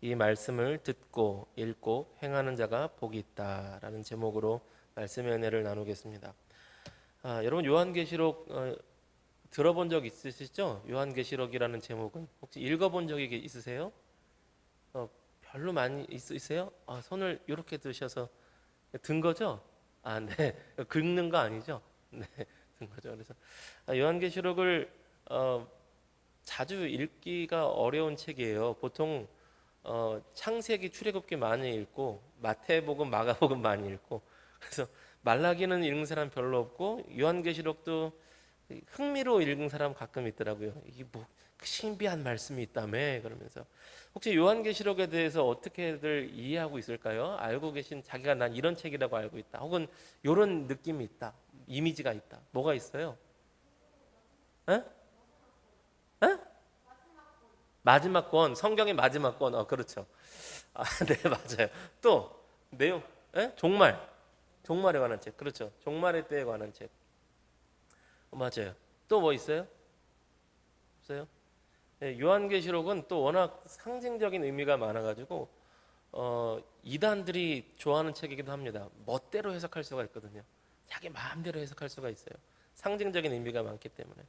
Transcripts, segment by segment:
이 말씀을 듣고 읽고 행하는 자가 복이 있다라는 제목으로 말씀의 은혜를 나누겠습니다. 여러분 요한계시록 들어본 적 있으시죠? 요한계시록이라는 제목은 혹시 읽어본 적이 있으세요? 별로 많이 있으세요? 손을 이렇게 드셔서 든 거죠? 네. 긁는 거 아니죠? 네, 든 거죠. 그래서 요한계시록을 자주 읽기가 어려운 책이에요. 보통 창세기, 출애굽기 많이 읽고 마태복음, 마가복음 많이 읽고 그래서 말라기는 읽는 사람 별로 없고 요한계시록도 흥미로 읽은 사람 가끔 있더라고요. 이게 뭐 신비한 말씀이 있다며 그러면서 혹시 요한계시록에 대해서 어떻게들 이해하고 있을까요? 알고 계신 자기가 난 이런 책이라고 알고 있다. 혹은 이런 느낌이 있다. 이미지가 있다. 뭐가 있어요? 에? 에? 마지막 권, 성경의 마지막 권. 그렇죠. 네, 맞아요. 또 내용, 종말, 종말에 관한 책. 그렇죠. 종말의 때에 관한 책. 맞아요. 또 뭐 있어요? 없어요? 네, 요한계시록은 또 워낙 상징적인 의미가 많아가지고 이단들이 좋아하는 책이기도 합니다. 멋대로 해석할 수가 있거든요. 자기 마음대로 해석할 수가 있어요. 상징적인 의미가 많기 때문에.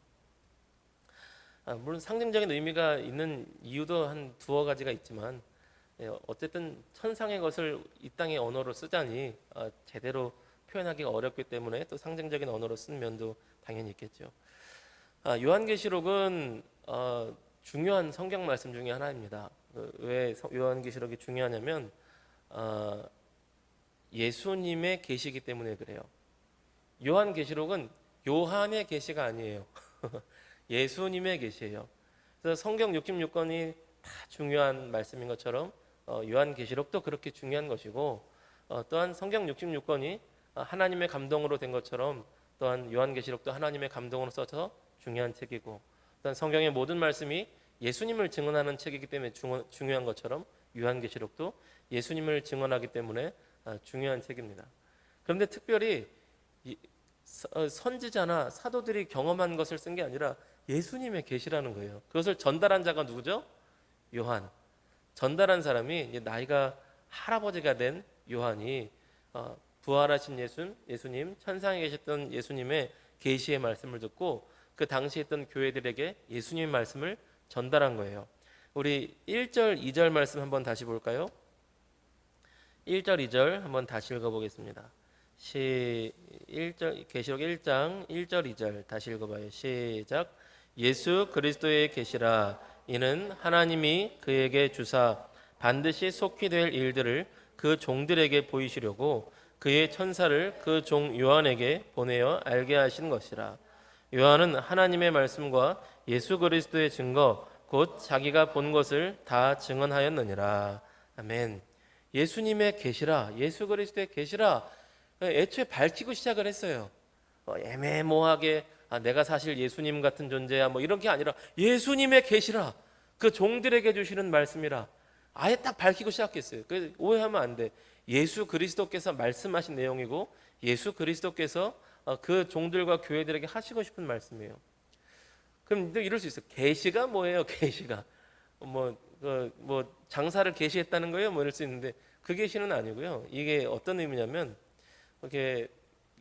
물론 상징적인 의미가 있는 이유도 한 두어 가지가 있지만 어쨌든 천상의 것을 이 땅의 언어로 쓰자니 제대로 표현하기가 어렵기 때문에 또 상징적인 언어로 쓴 면도 당연히 있겠죠. 요한계시록은 중요한 성경 말씀 중에 하나입니다. 왜 요한계시록이 중요하냐면 예수님의 계시이기 때문에 그래요. 요한계시록은 요한의 계시가 아니에요. 예수님의 계시예요. 그래서 성경 66권이 다 중요한 말씀인 것처럼 요한계시록도 그렇게 중요한 것이고 또한 성경 66권이 하나님의 감동으로 된 것처럼 또한 요한계시록도 하나님의 감동으로 써서 중요한 책이고 또한 성경의 모든 말씀이 예수님을 증언하는 책이기 때문에 중요한 것처럼 요한계시록도 예수님을 증언하기 때문에 중요한 책입니다. 그런데 특별히 선지자나 사도들이 경험한 것을 쓴 게 아니라 예수님의 계시라는 거예요. 그것을 전달한 자가 누구죠? 요한. 전달한 사람이 나이가 할아버지가 된 요한이 부활하신 예수님, 천상에 계셨던 예수님의 계시의 말씀을 듣고 그 당시에 있던 교회들에게 예수님의 말씀을 전달한 거예요. 우리 1절, 2절 말씀 한번 다시 볼까요? 1절, 2절 한번 다시 읽어보겠습니다. 1절, 계시록 1장 1절, 2절 다시 읽어봐요. 시작. 예수 그리스도의 계시라. 이는 하나님이 그에게 주사 반드시 속히 될 일들을 그 종들에게 보이시려고 그의 천사를 그 종 요한에게 보내어 알게 하신 것이라. 요한은 하나님의 말씀과 예수 그리스도의 증거 곧 자기가 본 것을 다 증언하였느니라. 아멘. 예수님의 계시라, 예수 그리스도의 계시라 애초에 밝히고 시작을 했어요. 애매모호하게 내가 사실 예수님 같은 존재야 뭐 이런 게 아니라 예수님의 계시라, 그 종들에게 주시는 말씀이라 아예 딱 밝히고 시작했어요. 그래서 오해하면 안 돼. 예수 그리스도께서 말씀하신 내용이고 예수 그리스도께서 그 종들과 교회들에게 하시고 싶은 말씀이에요. 그럼 또 이럴 수 있어요. 계시가 뭐예요? 계시가 뭐 장사를 계시했다는 거예요? 뭐 이럴 수 있는데 그 계시는 아니고요. 이게 어떤 의미냐면 이렇게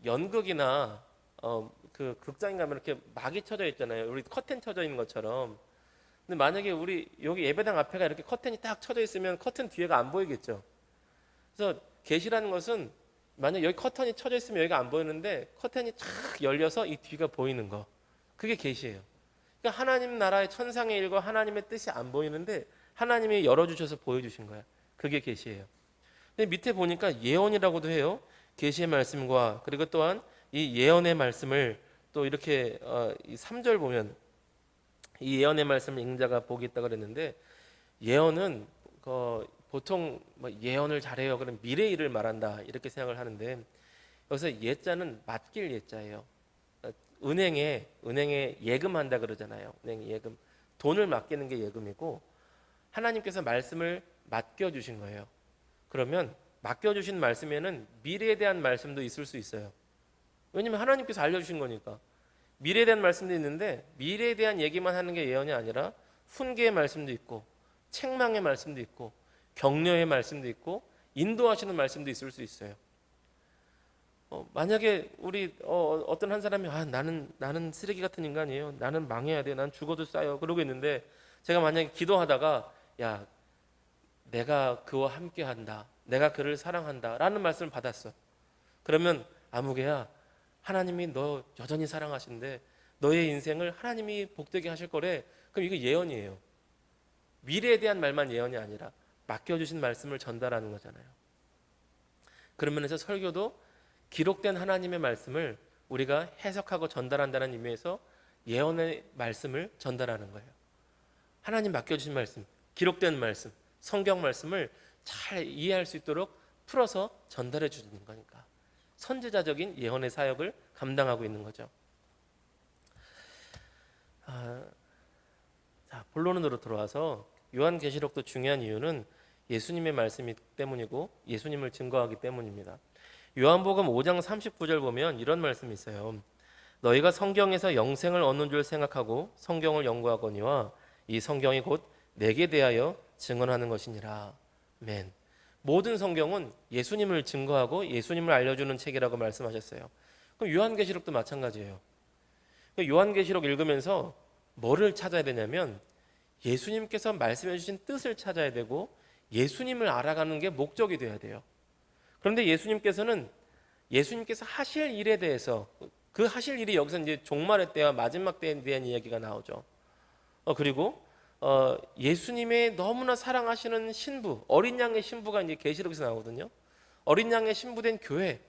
연극이나 그 극장에 가면 이렇게 막이 쳐져 있잖아요. 우리 커튼 쳐져 있는 것처럼. 근데 만약에 우리 여기 예배당 앞에가 이렇게 커튼이 딱 쳐져 있으면 커튼 뒤에가 안 보이겠죠. 그래서 계시라는 것은 만약 여기 커튼이 쳐져 있으면 여기가 안 보이는데 커튼이 쫙 열려서 이 뒤가 보이는 거. 그게 계시예요. 그러니까 하나님 나라의 천상의 일과 하나님의 뜻이 안 보이는데 하나님이 열어주셔서 보여주신 거야. 그게 계시예요. 근데 밑에 보니까 예언이라고도 해요. 계시의 말씀과 그리고 또한 이 예언의 말씀을 또 이렇게 3절 보면 이 예언의 말씀을 읽는 자가 복이 있다고 그랬는데 예언은 보통 뭐 예언을 잘해요. 그럼 미래 일을 말한다 이렇게 생각을 하는데 여기서 예자는 맡길 예자예요. 은행에 예금한다 그러잖아요. 은행 예금, 돈을 맡기는 게 예금이고 하나님께서 말씀을 맡겨주신 거예요. 그러면 맡겨주신 말씀에는 미래에 대한 말씀도 있을 수 있어요. 왜냐면 하나님께서 알려주신 거니까. 미래에 대한 말씀도 있는데 미래에 대한 얘기만 하는 게 예언이 아니라 훈계의 말씀도 있고 책망의 말씀도 있고 격려의 말씀도 있고 인도하시는 말씀도 있을 수 있어요. 만약에 우리 어떤 한 사람이 나는 쓰레기 같은 인간이에요. 나는 망해야 돼. 난 죽어도 싸요. 그러고 있는데 제가 만약에 기도하다가 야, 내가 그와 함께한다. 내가 그를 사랑한다. 라는 말씀을 받았어. 그러면 아무개야, 하나님이 너 여전히 사랑하신데 너의 인생을 하나님이 복되게 하실 거래. 그럼 이거 예언이에요. 미래에 대한 말만 예언이 아니라 맡겨주신 말씀을 전달하는 거잖아요. 그런 면에서 설교도 기록된 하나님의 말씀을 우리가 해석하고 전달한다는 의미에서 예언의 말씀을 전달하는 거예요. 하나님 맡겨주신 말씀, 기록된 말씀, 성경 말씀을 잘 이해할 수 있도록 풀어서 전달해 주는 거니까 선지자적인 예언의 사역을 감당하고 있는 거죠. 자, 본론으로 들어와서 요한계시록도 중요한 이유는 예수님의 말씀이기 때문이고 예수님을 증거하기 때문입니다. 요한복음 5장 39절 보면 이런 말씀이 있어요. 너희가 성경에서 영생을 얻는 줄 생각하고 성경을 연구하거니와 이 성경이 곧 내게 대하여 증언하는 것이니라. 아멘. 모든 성경은 예수님을 증거하고 예수님을 알려주는 책이라고 말씀하셨어요. 그럼 요한계시록도 마찬가지예요. 요한계시록 읽으면서 뭐를 찾아야 되냐면 예수님께서 말씀해 주신 뜻을 찾아야 되고 예수님을 알아가는 게 목적이 돼야 돼요. 그런데 예수님께서 하실 일에 대해서 그 하실 일이 여기서 이제 종말의 때와 마지막 때에 대한 이야기가 나오죠. 그리고 예수님의 너무나 사랑하시는 신부, 어린 양의 신부가 이제 계시록에서 나오거든요. 어린 양의 신부된 교회,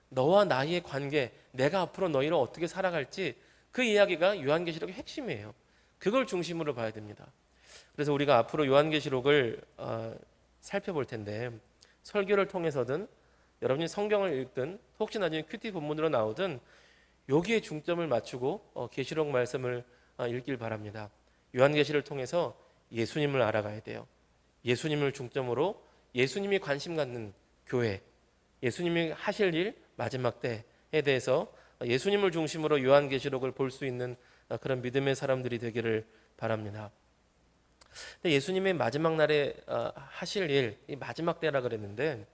너와 나의 관계, 내가 앞으로 너희를 어떻게 살아갈지 그 이야기가 요한계시록의 핵심이에요. 그걸 중심으로 봐야 됩니다. 그래서 우리가 앞으로 요한계시록을 살펴볼 텐데 설교를 통해서든 여러분이 성경을 읽든 혹시 나중에 큐티 본문으로 나오든 여기에 중점을 맞추고 계시록 말씀을 읽길 바랍니다. 요한계시를 통해서 예수님을 알아가야 돼요. 예수님을 중점으로 예수님이 관심 갖는 교회, 예수님이 하실 일 마지막 때에 대해서 예수님을 중심으로 요한계시록을 볼 수 있는 그런 믿음의 사람들이 되기를 바랍니다. 예수님의 마지막 날에 하실 일, 이 마지막 때라 그랬는데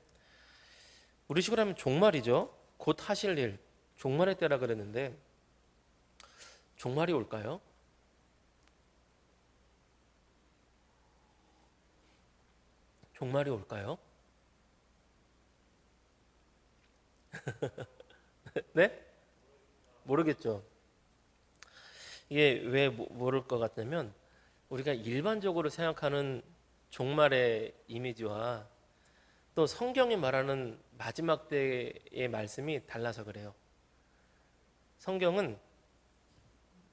우리 식으로 하면 종말이죠. 곧 하실 일, 종말의 때라 그랬는데 종말이 올까요? 종말이 올까요? 네? 모르겠죠. 이게 왜 모를 것 같냐면 우리가 일반적으로 생각하는 종말의 이미지와 또 성경이 말하는 마지막 때의 말씀이 달라서 그래요. 성경은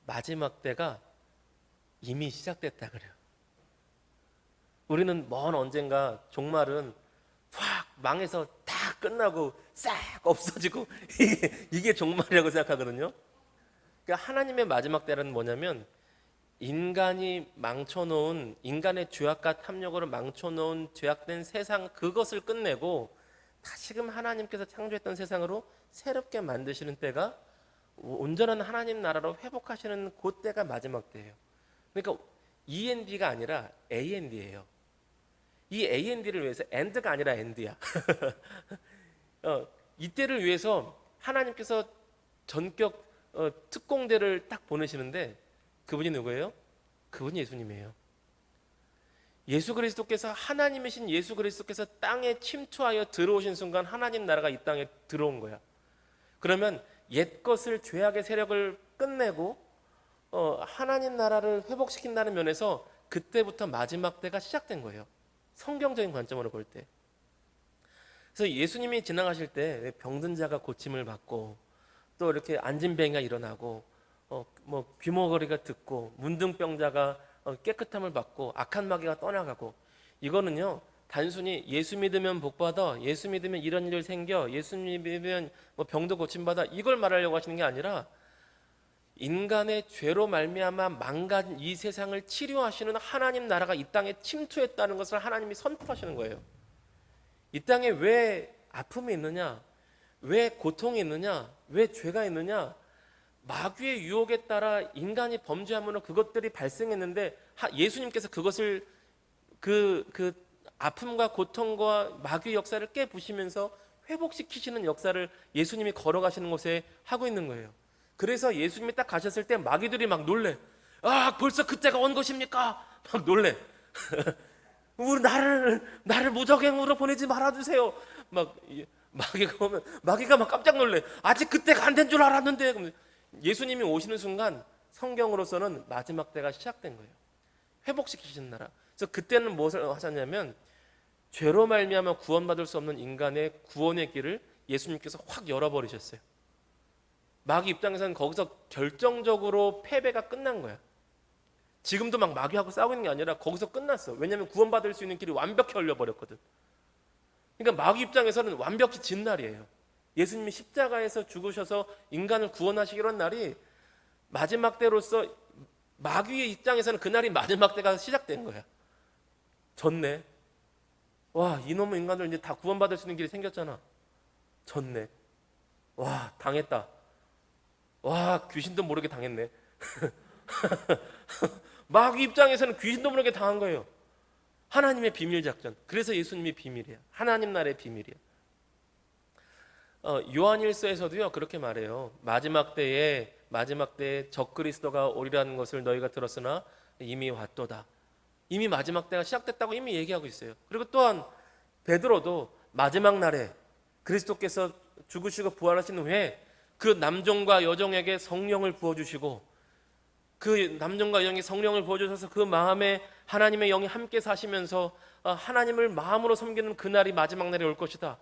마지막 때가 이미 시작됐다 그래요. 우리는 먼 언젠가 종말은 확 망해서 다 끝나고 싹 없어지고 이게 종말이라고 생각하거든요. 그러니까 하나님의 마지막 때는 뭐냐면 인간이 망쳐놓은, 인간의 죄악과 탐욕으로 망쳐놓은 죄악된 세상, 그것을 끝내고 다시금 하나님께서 창조했던 세상으로 새롭게 만드시는 때가, 온전한 하나님 나라로 회복하시는 그 때가 마지막 때예요. 그러니까 END가 아니라 AND예요. 이 AND를 위해서, AND가 아니라 AND야. 이때를 위해서 하나님께서 전격 특공대를 딱 보내시는데 그분이 누구예요? 그분이 예수님이에요. 예수 그리스도께서, 하나님이신 예수 그리스도께서 땅에 침투하여 들어오신 순간 하나님 나라가 이 땅에 들어온 거야. 그러면 옛것을, 죄악의 세력을 끝내고 하나님 나라를 회복시킨다는 면에서 그때부터 마지막 때가 시작된 거예요. 성경적인 관점으로 볼 때. 그래서 예수님이 지나가실 때 병든 자가 고침을 받고 또 이렇게 안진뱅이가 일어나고 뭐 귀머거리가 듣고 문둥병자가 깨끗함을 받고 악한 마귀가 떠나가고, 이거는요 단순히 예수 믿으면 복받아, 예수 믿으면 이런 일 생겨, 예수 믿으면 뭐 병도 고침받아, 이걸 말하려고 하시는 게 아니라 인간의 죄로 말미암아 망가진 이 세상을 치료하시는 하나님 나라가 이 땅에 침투했다는 것을 하나님이 선포하시는 거예요. 이 땅에 왜 아픔이 있느냐, 왜 고통이 있느냐, 왜 죄가 있느냐, 마귀의 유혹에 따라 인간이 범죄함으로 그것들이 발생했는데 예수님께서 그것을 그 아픔과 고통과 마귀의 역사를 깨부시면서 회복시키시는 역사를 예수님이 걸어가시는 곳에 하고 있는 거예요. 그래서 예수님이 딱 가셨을 때 마귀들이 막 놀래. 아, 벌써 그때가 온 것입니까? 막 놀래. 우리 나를 무적행으로 보내지 말아주세요. 막 마귀가 오면 마귀가 막 깜짝 놀래. 아직 그때가 안 된 줄 알았는데. 예수님이 오시는 순간 성경으로서는 마지막 때가 시작된 거예요. 회복시키시는 나라. 그래서 그때는 무엇을 하셨냐면 죄로 말미암아 구원받을 수 없는 인간의 구원의 길을 예수님께서 확 열어버리셨어요. 마귀 입장에서는 거기서 결정적으로 패배가 끝난 거야. 지금도 막 마귀하고 싸우고 있는 게 아니라 거기서 끝났어. 왜냐하면 구원받을 수 있는 길이 완벽히 열려버렸거든. 그러니까 마귀 입장에서는 완벽히 진 날이에요. 예수님이 십자가에서 죽으셔서 인간을 구원하시기로 한 날이 마지막 때로서 마귀의 입장에서는 그날이 마지막 때가 시작된 거야. 졌네. 와, 이놈의 인간들 이제 다 구원받을 수 있는 길이 생겼잖아. 졌네. 와, 당했다. 와, 귀신도 모르게 당했네. 마귀 입장에서는 귀신도 모르게 당한 거예요. 하나님의 비밀 작전. 그래서 예수님이 비밀이야. 하나님 나라의 비밀이야. 요한일서에서도요 그렇게 말해요. 마지막 때에 적그리스도가 오리라는 것을 너희가 들었으나 이미 왔도다. 이미 마지막 때가 시작됐다고 이미 얘기하고 있어요. 그리고 또한 베드로도 마지막 날에 그리스도께서 죽으시고 부활하신 후에 그 남종과 여종에게 성령을 부어주시고 그 남종과 여종이 성령을 부어주셔서 그 마음에 하나님의 영이 함께 사시면서 하나님을 마음으로 섬기는 그날이 마지막 날이 올 것이다.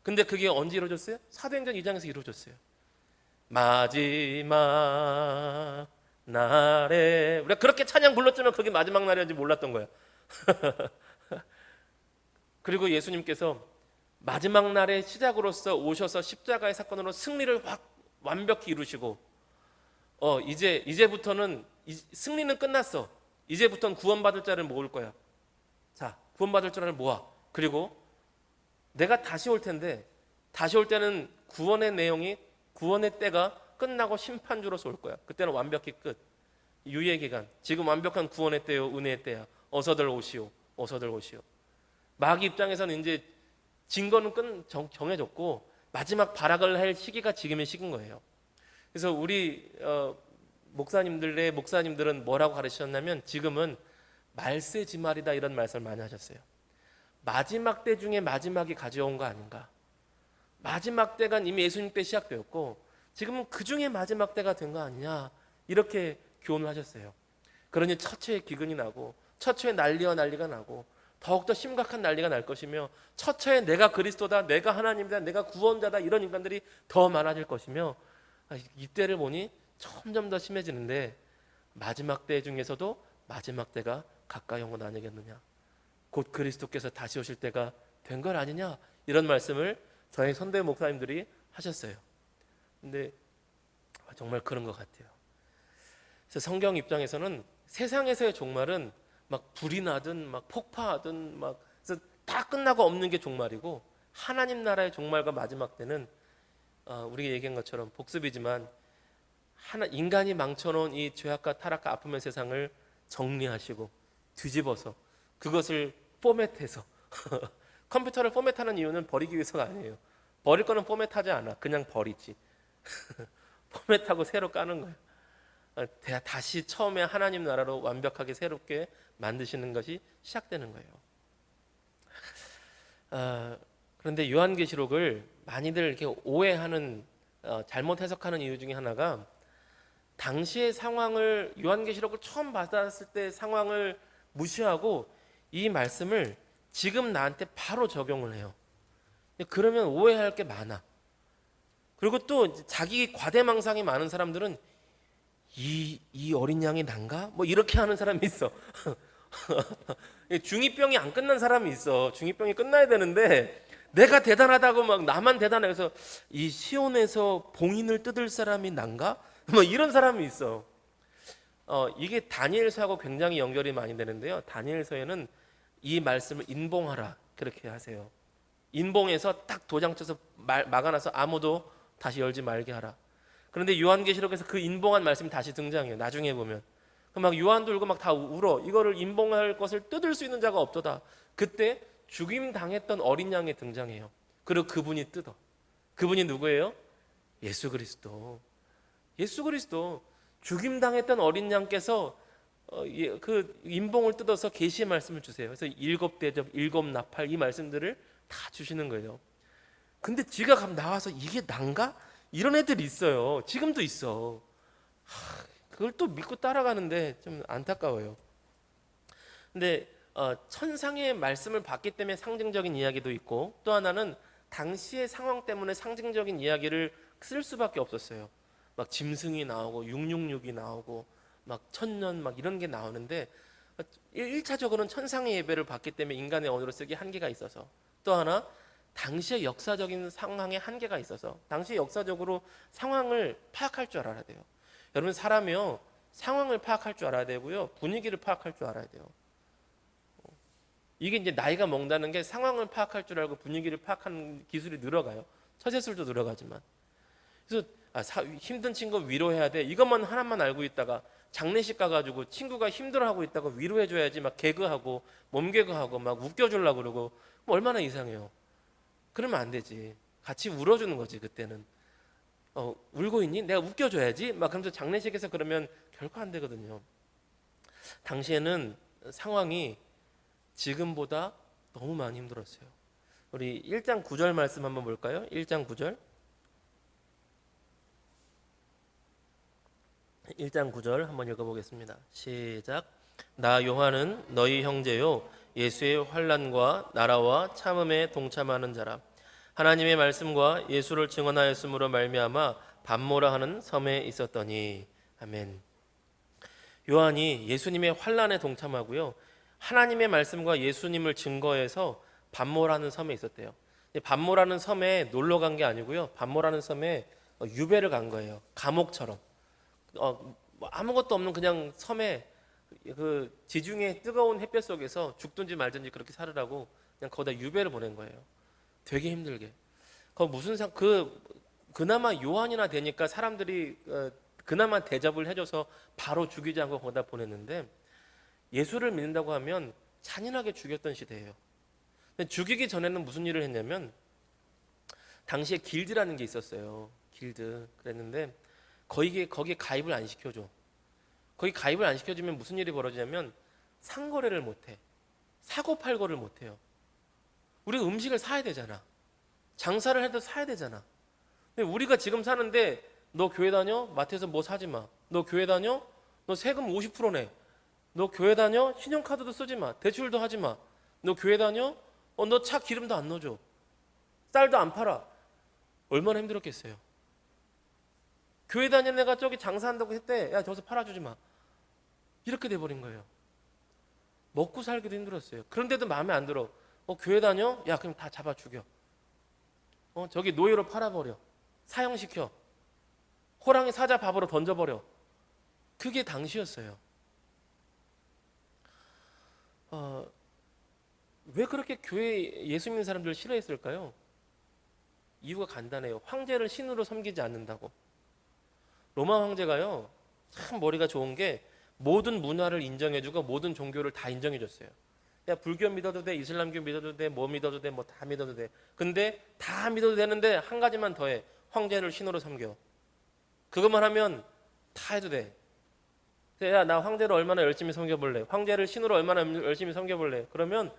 근데 그게 언제 이루어졌어요? 사도행전 2장에서 이루어졌어요. 마지막 날에 우리가 그렇게 찬양 불렀지만 그게 마지막 날이었는지 몰랐던 거야. 그리고 예수님께서 마지막 날의 시작으로서 오셔서 십자가의 사건으로 승리를 완벽히 이루시고 이제부터는 승리는 끝났어. 이제부터는 구원받을 자를 모을 거야. 자, 구원받을 자를 모아. 그리고 내가 다시 올 텐데 다시 올 때는 구원의 때가 끝나고 심판주로서 올 거야. 그때는 완벽히 끝. 유예 기간. 지금 완벽한 구원의 때요, 은혜의 때야. 어서들 오시오. 어서들 오시오. 마귀 입장에서는 이제 증거는 정해졌고 마지막 발악을 할 시기가 지금의 시기인 거예요. 그래서 우리 목사님들은 뭐라고 가르치셨냐면 지금은 말세지말이다 이런 말씀을 많이 하셨어요. 마지막 때 중에 마지막이 가져온 거 아닌가. 마지막 때가 이미 예수님 때 시작되었고 지금은 그 중에 마지막 때가 된 거 아니냐 이렇게 교훈을 하셨어요. 그러니 처처에 기근이 나고 처처에 난리가 나고 더욱더 심각한 난리가 날 것이며 처처에 내가 그리스도다, 내가 하나님이다, 내가 구원자다 이런 인간들이 더 많아질 것이며 이때를 보니 점점 더 심해지는데 마지막 때 중에서도 마지막 때가 가까이 온 건 아니겠느냐. 곧 그리스도께서 다시 오실 때가 된 건 아니냐 이런 말씀을 저희 선대 목사님들이 하셨어요. 근데 정말 그런 것 같아요. 그래서 성경 입장에서는 세상에서의 종말은 막 불이 나든 막 폭파하든 막 그래서 다 끝나고 없는 게 종말이고 하나님 나라의 종말과 마지막 때는 우리가 얘기한 것처럼 복습이지만 인간이 망쳐놓은 이 죄악과 타락과 아픔의 세상을 정리하시고 뒤집어서 그것을 포맷해서 컴퓨터를 포맷하는 이유는 버리기 위해서가 아니에요. 버릴 거는 포맷하지 않아. 그냥 버리지. 포맷하고 새로 까는 거예요. 다시 처음에 하나님 나라로 완벽하게 새롭게 만드시는 것이 시작되는 거예요. 그런데 요한계시록을 많이들 이렇게 오해하는 잘못 해석하는 이유 중에 하나가 당시의 상황을 요한계시록을 처음 받았을 때 상황을 무시하고 이 말씀을 지금 나한테 바로 적용을 해요. 그러면 오해할 게 많아. 그리고 또 자기 과대망상이 많은 사람들은 이 어린 양이 난가? 뭐 이렇게 하는 사람이 있어. 중2병이 안 끝난 사람이 있어. 중2병이 끝나야 되는데 내가 대단하다고 막 나만 대단해. 그래서 이 시온에서 봉인을 뜯을 사람이 난가? 뭐 이런 사람이 있어. 이게 다니엘서하고 굉장히 연결이 많이 되는데요. 다니엘서에는 이 말씀을 인봉하라 그렇게 하세요. 인봉해서 딱 도장 쳐서 막아놔서 아무도 다시 열지 말게 하라. 그런데 요한계시록에서 그 인봉한 말씀이 다시 등장해요. 나중에 보면 막 요한도 울고 막 다 울어. 이거를 인봉할 것을 뜯을 수 있는 자가 없도다. 그때 죽임 당했던 어린 양이 등장해요. 그리고 그분이 뜯어. 그분이 누구예요? 예수 그리스도. 예수 그리스도. 죽임 당했던 어린 양께서 그 인봉을 뜯어서 계시의 말씀을 주세요. 그래서 7대접, 7나팔 이 말씀들을 다 주시는 거예요. 근데 지가 나와서 이게 난가? 이런 애들이 있어요. 지금도 있어. 그걸 또 믿고 따라가는데 좀 안타까워요. 근데 천상의 말씀을 받기 때문에 상징적인 이야기도 있고, 또 하나는 당시의 상황 때문에 상징적인 이야기를 쓸 수밖에 없었어요. 막 짐승이 나오고 666이 나오고 막 천년 막 이런 게 나오는데, 1차적으로는 천상의 예배를 받기 때문에 인간의 언어로 쓰기 한계가 있어서, 또 하나 당시의 역사적인 상황에 한계가 있어서 당시 역사적으로 상황을 파악할 줄 알아야 돼요. 여러분, 사람이요, 상황을 파악할 줄 알아야 되고요, 분위기를 파악할 줄 알아야 돼요. 이게 이제 나이가 먹는다는 게 상황을 파악할 줄 알고 분위기를 파악하는 기술이 늘어가요. 처세술도 늘어가지만. 그래서 힘든 친구 위로해야 돼, 이것만 하나만 알고 있다가 장례식 가가지고 친구가 힘들어하고 있다고 위로해줘야지 막 개그하고 몸개그하고 막 웃겨주려고 그러고, 얼마나 이상해요. 그러면 안 되지. 같이 울어주는 거지. 그때는 울고 있니? 내가 웃겨줘야지 막 그러면서 장례식에서 그러면 결코 안 되거든요. 당시에는 상황이 지금보다 너무 많이 힘들었어요. 우리 1장 9절 말씀 한번 볼까요? 1장 9절. 1장 9절 한번 읽어보겠습니다. 시작. 나 요한은 너희 형제요 예수의 환난과 나라와 참음에 동참하는 자라. 하나님의 말씀과 예수를 증언하였으므로 말미암아 반모라 하는 섬에 있었더니. 아멘. 요한이 예수님의 환난에 동참하고요, 하나님의 말씀과 예수님을 증거해서 반모라는 섬에 있었대요. 반모라는 섬에 놀러 간 게 아니고요, 반모라는 섬에 유배를 간 거예요. 감옥처럼. 아무것도 없는 그냥 섬에, 그 지중해 뜨거운 햇볕 속에서 죽든지 말든지 그렇게 살으라고 그냥 거기다 유배를 보낸 거예요. 되게 힘들게. 그나마 요한이나 되니까 사람들이 그나마 대접을 해줘서 바로 죽이지 않고 거기다 보냈는데, 예수를 믿는다고 하면 잔인하게 죽였던 시대예요. 근데 죽이기 전에는 무슨 일을 했냐면, 당시에 길드라는 게 있었어요. 길드. 그랬는데 거기에 가입을 안 시켜줘. 거기 가입을 안 시켜주면 무슨 일이 벌어지냐면 상거래를 못해. 사고팔고를 못해요. 우리가 음식을 사야 되잖아. 장사를 해도 사야 되잖아. 근데 우리가 지금 사는데, 너 교회 다녀? 마트에서 뭐 사지 마. 너 교회 다녀? 너 세금 50% 내. 너 교회 다녀? 신용카드도 쓰지 마. 대출도 하지 마. 너 교회 다녀? 너 차 기름도 안 넣어줘. 쌀도 안 팔아. 얼마나 힘들었겠어요. 교회 다니는 애가 저기 장사한다고 했대. 야, 저기서 팔아주지 마. 이렇게 돼버린 거예요. 먹고 살기도 힘들었어요. 그런데도 마음에 안 들어. 교회 다녀? 야, 그럼 다 잡아 죽여. 저기 노예로 팔아버려. 사형시켜. 호랑이 사자 밥으로 던져버려. 그게 당시였어요. 왜 그렇게 교회 예수 믿는 사람들을 싫어했을까요? 이유가 간단해요. 황제를 신으로 섬기지 않는다고. 로마 황제가요, 참 머리가 좋은 게 모든 문화를 인정해주고 모든 종교를 다 인정해줬어요. 야, 불교 믿어도 돼, 이슬람교 믿어도 돼, 뭐 믿어도 돼, 뭐 다 믿어도 돼. 근데 다 믿어도 되는데 한 가지만 더해. 황제를 신으로 섬겨. 그것만 하면 다 해도 돼. 야, 나 황제를 얼마나 열심히 섬겨볼래? 황제를 신으로 얼마나 열심히 섬겨볼래? 그러면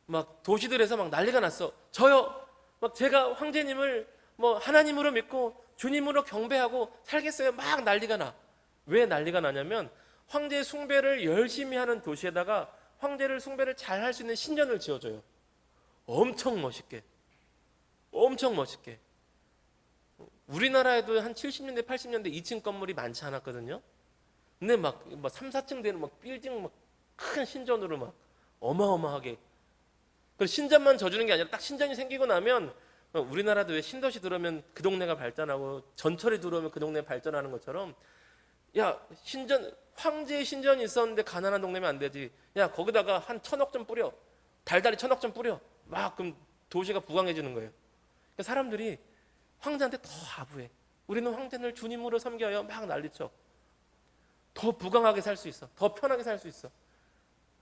막 도시들에서 막 난리가 났어. 저요, 막 제가 황제님을 뭐 하나님으로 믿고 주님으로 경배하고 살겠어요. 막 난리가 나. 왜 난리가 나냐면, 황제 숭배를 열심히 하는 도시에다가 황제를 숭배를 잘 할 수 있는 신전을 지어줘요. 엄청 멋있게. 엄청 멋있게. 우리나라에도 한 70년대 80년대 2층 건물이 많지 않았거든요. 근데 막 3, 4층 되는 막 빌딩 막 큰 신전으로 막 어마어마하게. 그 신전만 져주는 게 아니라 딱 신전이 생기고 나면, 우리나라도 왜 신도시 들어오면 그 동네가 발전하고 전철이 들어오면 그 동네 발전하는 것처럼, 야, 황제의 신전이 있었는데 가난한 동네면 안 되지. 야, 거기다가 한 1,000억 좀 뿌려. 달달이 1,000억 좀 뿌려. 막 그럼 도시가 부강해지는 거예요. 그러니까 사람들이 황제한테 더 아부해. 우리는 황제를 주님으로 섬겨요. 막 난리쳐. 더 부강하게 살 수 있어. 더 편하게 살 수 있어.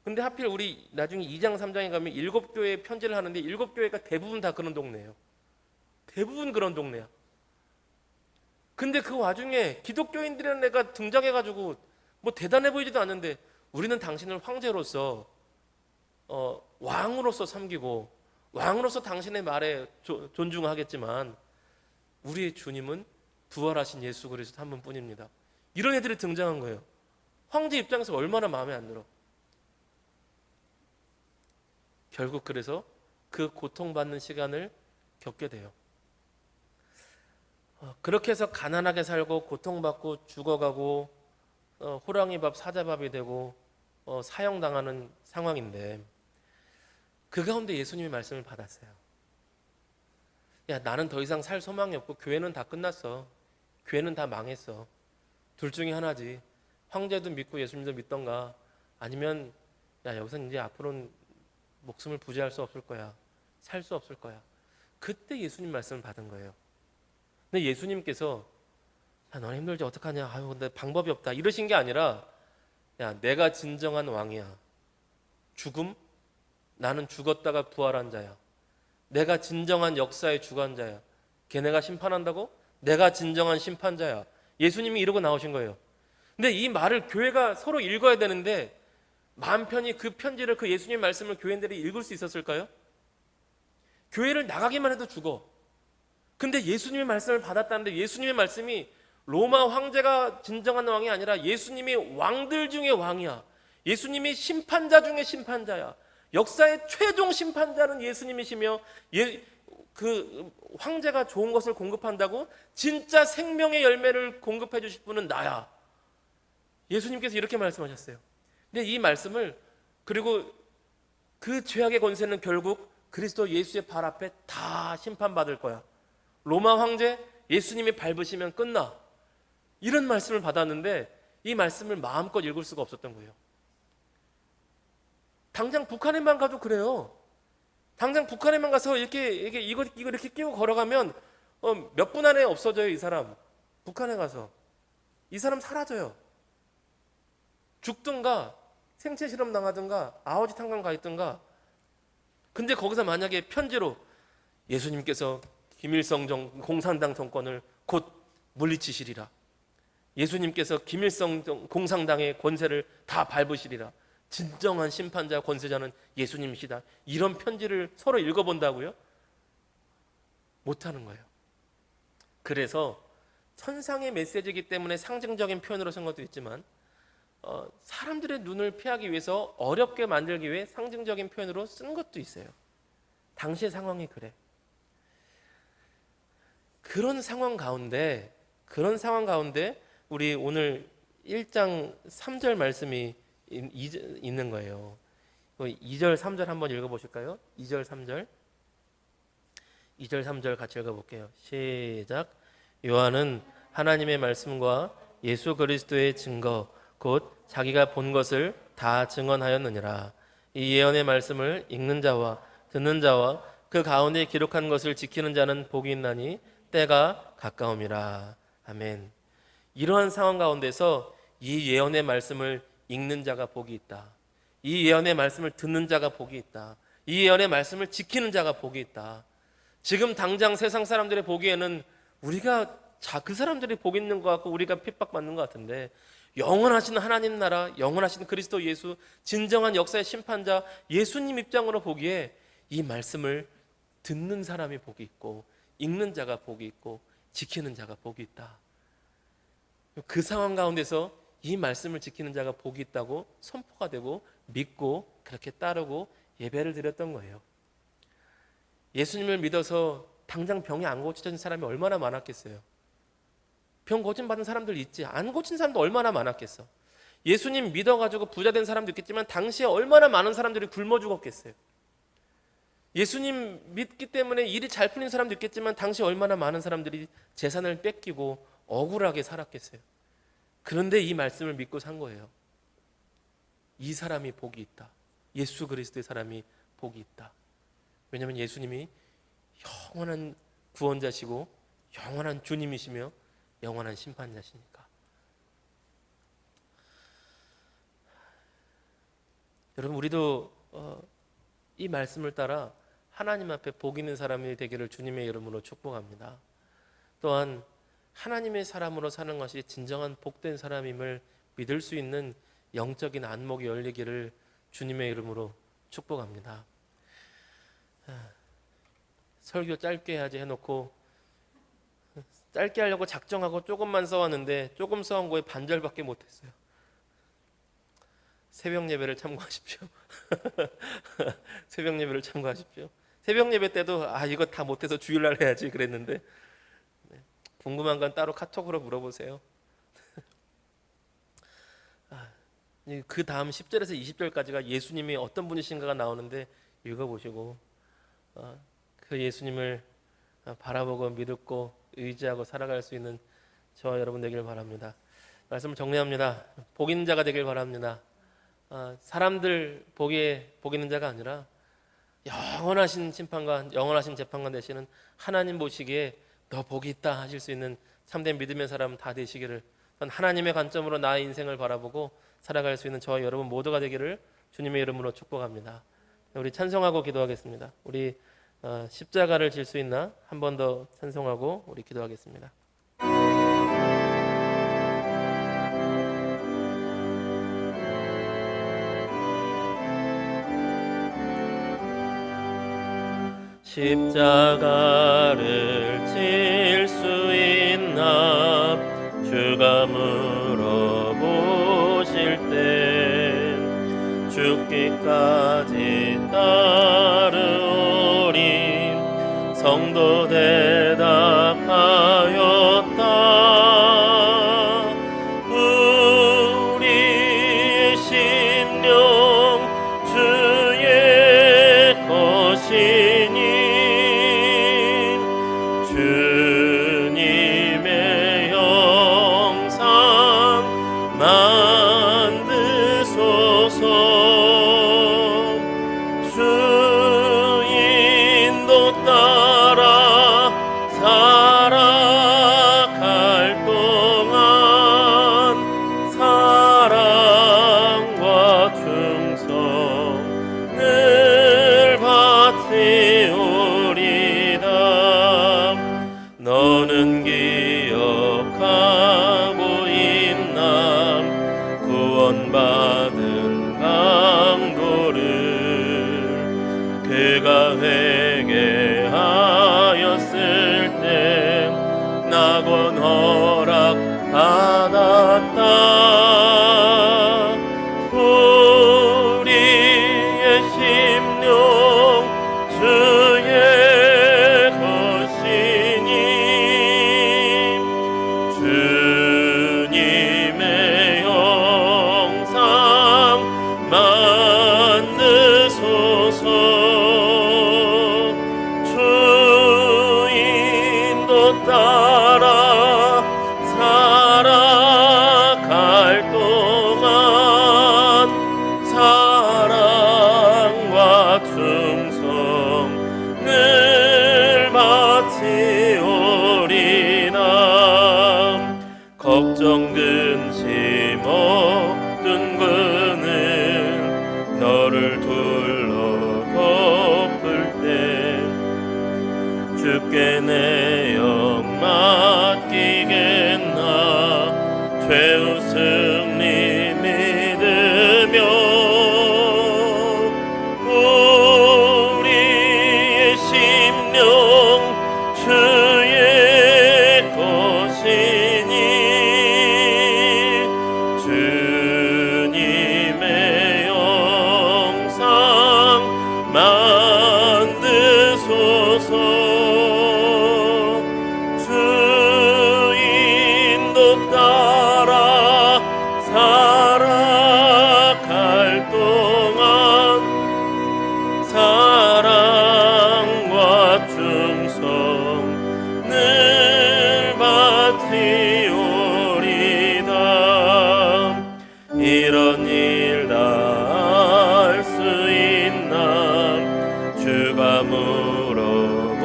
근데 하필 우리 나중에 2장 3장에 가면 7교회 편지를 하는데 7교회가 대부분 다 그런 동네예요. 대부분 그런 동네야. 근데 그 와중에 기독교인들이라는 애가 등장해가지고 뭐 대단해 보이지도 않는데 우리는 당신을 황제로서 왕으로서 섬기고 왕으로서 당신의 말에 존중하겠지만 우리의 주님은 부활하신 예수 그리스도 한 분뿐입니다. 이런 애들이 등장한 거예요. 황제 입장에서 얼마나 마음에 안 들어. 결국 그래서 그 고통받는 시간을 겪게 돼요. 그렇게 해서 가난하게 살고 고통받고 죽어가고 호랑이 밥 사자밥이 되고 사형당하는 상황인데 그 가운데 예수님의 말씀을 받았어요. 야, 나는 더 이상 살 소망이 없고 교회는 다 끝났어. 교회는 다 망했어. 둘 중에 하나지. 황제도 믿고 예수님도 믿던가 아니면 야, 여기서 이제 앞으로는 목숨을 부지할 수 없을 거야. 살 수 없을 거야. 그때 예수님 말씀을 받은 거예요. 근데 예수님께서 야, 너네 힘들지 어떡하냐. 아유, 근데 방법이 없다. 이러신 게 아니라 야, 내가 진정한 왕이야. 죽음? 나는 죽었다가 부활한 자야. 내가 진정한 역사의 주관자야. 걔네가 심판한다고? 내가 진정한 심판자야. 예수님이 이러고 나오신 거예요. 근데 이 말을 교회가 서로 읽어야 되는데 마음 편히 그 편지를 그 예수님 말씀을 교인들이 읽을 수 있었을까요? 교회를 나가기만 해도 죽어. 근데 예수님의 말씀을 받았다는데 예수님의 말씀이 로마 황제가 진정한 왕이 아니라 예수님이 왕들 중에 왕이야. 예수님이 심판자 중에 심판자야. 역사의 최종 심판자는 예수님이시며 그 황제가 좋은 것을 공급한다고 진짜 생명의 열매를 공급해 주실 분은 나야. 예수님께서 이렇게 말씀하셨어요. 근데 이 말씀을 그리고 그 죄악의 권세는 결국 그리스도 예수의 발 앞에 다 심판받을 거야. 로마 황제 예수님이 밟으시면 끝나. 이런 말씀을 받았는데 이 말씀을 마음껏 읽을 수가 없었던 거예요. 당장 북한에만 가도 그래요. 당장 북한에만 가서 이거 이렇게 끼고 걸어가면 몇 분 안에 없어져요. 이 사람 북한에 가서 이 사람 사라져요. 죽든가 생체 실험 당하든가 아오지 탄광 가 있든가. 근데 거기서 만약에 편지로 예수님께서 김일성 공산당 정권을 곧 물리치시리라. 예수님께서 김일성 공산당의 권세를 다 밟으시리라. 진정한 심판자 권세자는 예수님이시다. 이런 편지를 서로 읽어본다고요? 못하는 거예요. 그래서 천상의 메시지이기 때문에 상징적인 표현으로 쓴 것도 있지만 사람들의 눈을 피하기 위해서 어렵게 만들기 위해 상징적인 표현으로 쓴 것도 있어요. 당시의 상황이 그래. 그런 상황 가운데 우리 오늘 1장 3절 말씀이 있는 거예요. 2절 3절 한번 읽어보실까요? 2절 3절 2절 3절 같이 읽어볼게요. 시작. 요한은 하나님의 말씀과 예수 그리스도의 증거 곧 자기가 본 것을 다 증언하였느니라. 이 예언의 말씀을 읽는 자와 듣는 자와 그 가운데 기록한 것을 지키는 자는 복이 있나니 때가 가까움이라. 아멘. 이러한 상황 가운데서 이 예언의 말씀을 읽는 자가 복이 있다. 이 예언의 말씀을 듣는 자가 복이 있다. 이 예언의 말씀을 지키는 자가 복이 있다. 지금 당장 세상 사람들의 보기에는 우리가 그 사람들이 복 있는 것 같고 우리가 핍박받는 것 같은데 영원하신 하나님 나라, 영원하신 그리스도 예수, 진정한 역사의 심판자 예수님 입장으로 보기에 이 말씀을 듣는 사람이 복이 있고 읽는 자가 복이 있고 지키는 자가 복이 있다. 그 상황 가운데서 이 말씀을 지키는 자가 복이 있다고 선포가 되고 믿고 그렇게 따르고 예배를 드렸던 거예요. 예수님을 믿어서 당장 병이 안 고쳐진 사람이 얼마나 많았겠어요. 병 고침 받은 사람들 있지. 안 고친 사람도 얼마나 많았겠어. 예수님 믿어가지고 부자 된 사람도 있겠지만 당시에 얼마나 많은 사람들이 굶어 죽었겠어요. 예수님 믿기 때문에 일이 잘 풀린 사람도 있겠지만 당시 얼마나 많은 사람들이 재산을 뺏기고 억울하게 살았겠어요. 그런데 이 말씀을 믿고 산 거예요. 이 사람이 복이 있다. 예수 그리스도의 사람이 복이 있다. 왜냐하면 예수님이 영원한 구원자시고 영원한 주님이시며 영원한 심판자시니까. 여러분, 우리도 이 말씀을 따라 하나님 앞에 복 있는 사람이 되기를 주님의 이름으로 축복합니다. 또한 하나님의 사람으로 사는 것이 진정한 복된 사람임을 믿을 수 있는 영적인 안목이 열리기를 주님의 이름으로 축복합니다. 설교 짧게 해야지 해놓고 짧게 하려고 작정하고 조금만 써왔는데 조금 써온 거에 반절밖에 못했어요. 새벽 예배를 참고하십시오. 새벽 예배를 참고하십시오. 새벽 예배 때도 이거 다 못해서 주일날 해야지 그랬는데, 궁금한 건 따로 카톡으로 물어보세요. 그 다음 10절에서 20절까지가 예수님이 어떤 분이신가가 나오는데 읽어보시고 그 예수님을 바라보고 믿고 의지하고 살아갈 수 있는 저와 여러분 되길 바랍니다. 말씀을 정리합니다. 복 있는 자가 되길 바랍니다. 사람들 보기에 복 있는 자가 아니라 영원하신 심판관, 영원하신 재판관 되시는 하나님 보시기에 너 복이 있다 하실 수 있는 참된 믿음의 사람 다 되시기를, 하나님의 관점으로 나의 인생을 바라보고 살아갈 수 있는 저와 여러분 모두가 되기를 주님의 이름으로 축복합니다. 우리 찬송하고 기도하겠습니다. 우리 십자가를 질 수 있나 한 번 더 찬송하고 우리 기도하겠습니다. 십자가를 질 수 있나 주가 물어보실 때 죽기까지 따르오리 성도 대답하였다. 우리의 심령 주의 것이니 주님의 영상 만드소서. 주인도 따라 살아갈 동안 사랑과 충성을 바치오리다. 너는 기억하고 있나 구원받은 강도를 그가 회개하였을 때 낙원 허락받았다. 우리의 심령 주의 것이니 주님의 영상 만드소서. 주인도 따라 살아갈 동안 사랑과 충성을 바치오리나. 걱정 근심 어둔 그늘 너를 둘러 덮을 때 주께 내 영 맡기겠나. 죄의 승리 믿으며 우리의 심령 주의 것이니 주님의 영상 만드소서. 주인도 따라 살아갈 동안 사랑과 충성을 바치오리다. 이런 일 다 할 수 있나 주가 물어보실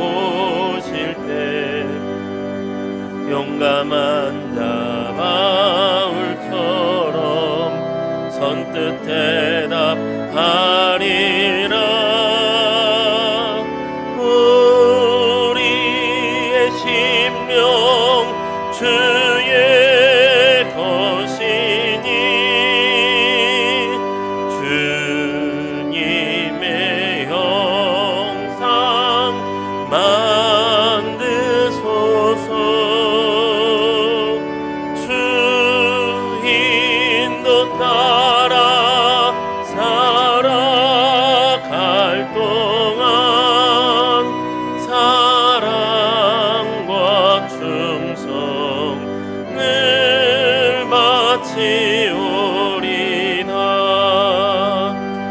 때 용감한 자 바울처럼 선뜻 대답하였다. 하리라. 우리의 심령 주의 것이니 주님의 형상 만드소서. 주 인도 따라 살아갈 동안 사랑과 충성을 바치오리다.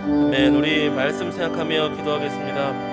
아멘. 우리 말씀 생각하며 기도하겠습니다.